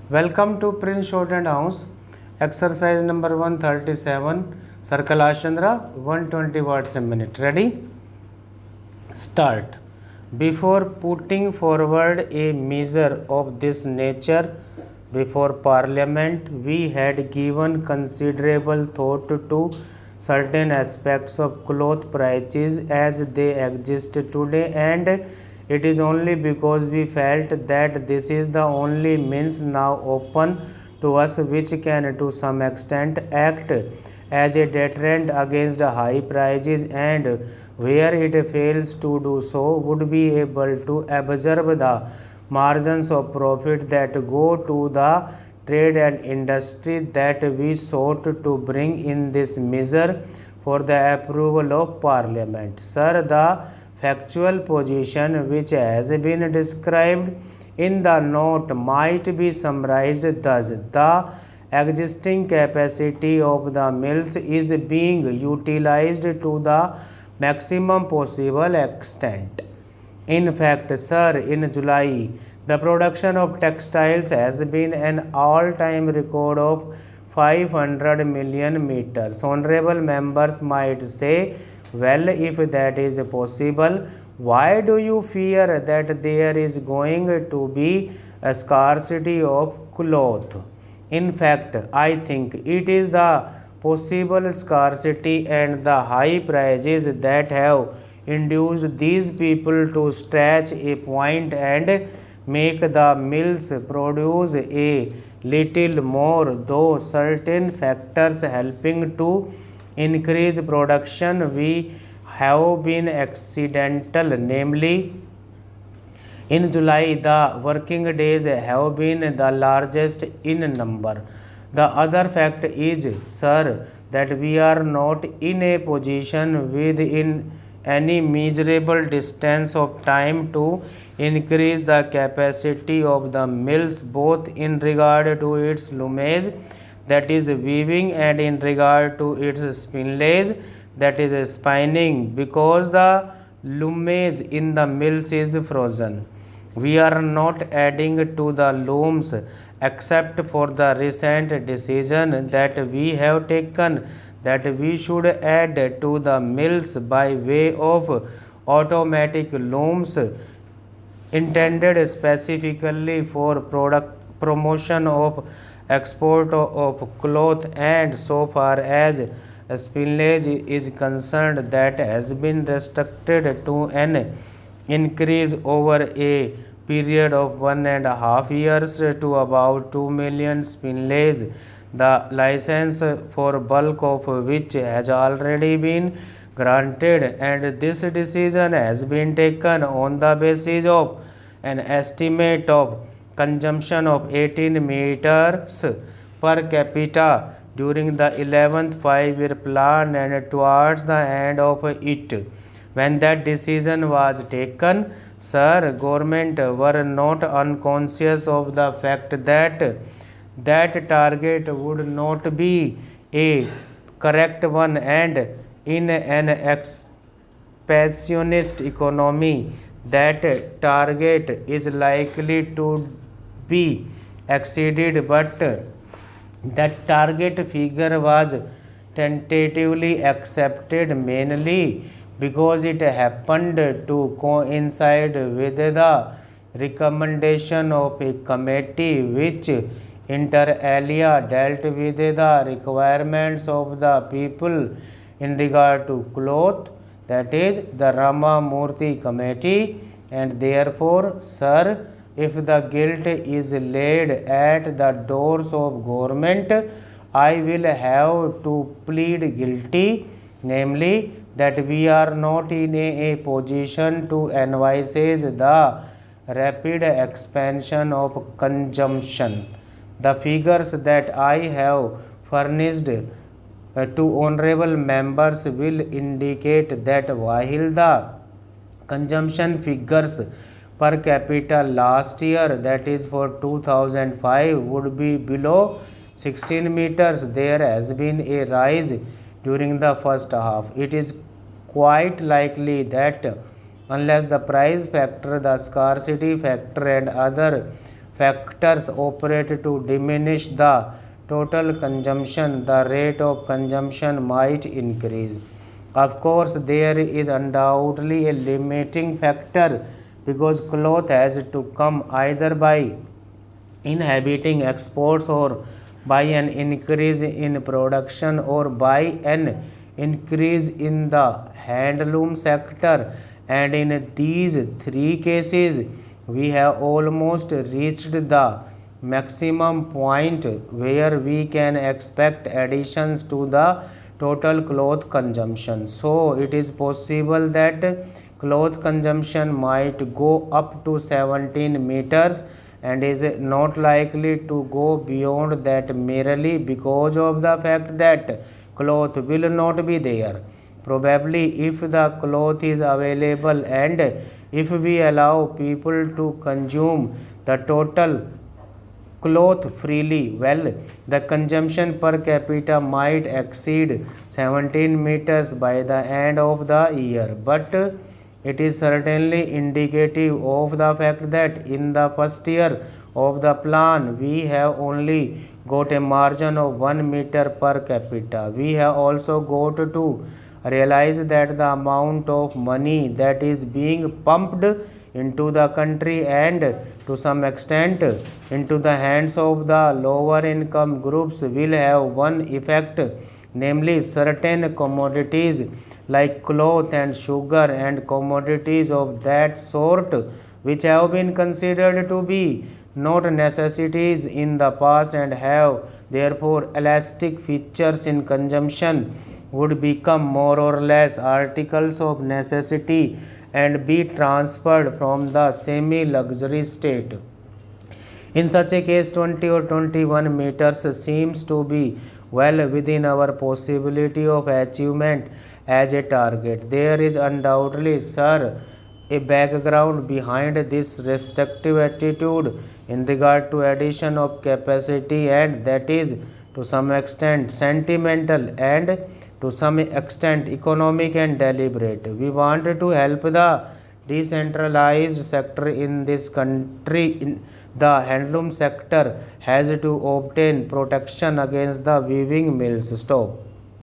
Welcome to Prince Short and House. Exercise number 137. Circle Ashandra 120 watts a minute. Ready? Start. Before putting forward a measure of this nature before Parliament, we had given considerable thought to certain aspects of cloth prices as they exist today, and it is only because we felt that this is the only means now open to us which can to some extent act as a deterrent against high prices, and where it fails to do so would be able to absorb the margins of profit that go to the trade and industry that we sought to bring in this measure for the approval of Parliament. Sir, the factual position which has been described in the note might be summarized thus: the existing capacity of the mills is being utilized to the maximum possible extent. In fact, sir, in July, the production of textiles has been an all-time record of 500 million meters. Honorable members might say, well, if that is possible, why do you fear that there is going to be a scarcity of cloth? In fact, I think it is the possible scarcity and the high prices that have induced these people to stretch a point and make the mills produce a little more, though certain factors helping to increase production we have been accidental, namely in July, the working days have been the largest in number. The other fact is, sir, that we are not in a position within any measurable distance of time to increase the capacity of the mills both in regard to its loomage, that is weaving, and in regard to its spinlage, that is spinning, because the loomage in the mills is frozen. We are not adding to the looms except for the recent decision that we have taken that we should add to the mills by way of automatic looms intended specifically for product promotion of export of cloth, and so far as spillage is concerned, that has been restricted to an increase over a period of 1.5 years to about 2 million spillage, the license for bulk of which has already been granted, and this decision has been taken on the basis of an estimate of consumption of 18 meters per capita during the 11th 5-year plan, and towards the end of it, when that decision was taken, sir, government were not unconscious of the fact that that target would not be a correct one, and in an expansionist economy, that target is likely to be exceeded, but that target figure was tentatively accepted mainly because it happened to coincide with the recommendation of a committee which inter alia dealt with the requirements of the people in regard to cloth, that is the Rama Murthy committee, and therefore, sir, if the guilt is laid at the doors of government, I will have to plead guilty, namely that we are not in a position to envisage the rapid expansion of consumption. The figures that I have furnished to honorable members will indicate that while the consumption figures per capita last year, that is for 2005, would be below 16 meters, there has been a rise during the first half. It is quite likely that unless the price factor, the scarcity factor, and other factors operate to diminish the total consumption, the rate of consumption might increase. Of course, there is undoubtedly a limiting factor because cloth has to come either by inhibiting exports or by an increase in production or by an increase in the handloom sector, and in these three cases we have almost reached the maximum point where we can expect additions to the total cloth consumption. So it is possible that cloth consumption might go up to 17 meters and is not likely to go beyond that merely because of the fact that cloth will not be there. Probably if the cloth is available and if we allow people to consume the total cloth freely, well, the consumption per capita might exceed 17 meters by the end of the year. But it is certainly indicative of the fact that in the first year of the plan, we have only got a margin of 1 meter per capita. We have also got to realize that the amount of money that is being pumped into the country and to some extent into the hands of the lower income groups will have one effect, namely certain commodities like cloth and sugar and commodities of that sort which have been considered to be not necessities in the past and have therefore elastic features in consumption would become more or less articles of necessity and be transferred from the semi-luxury state. In such a case, 20 or 21 meters seems to be well within our possibility of achievement as a target. There is undoubtedly, sir, a background behind this restrictive attitude in regard to addition of capacity, and that is to some extent sentimental and to some extent economic and deliberate. We want to help the decentralized sector in this country. The handloom sector has to obtain protection against the weaving mills. Stop.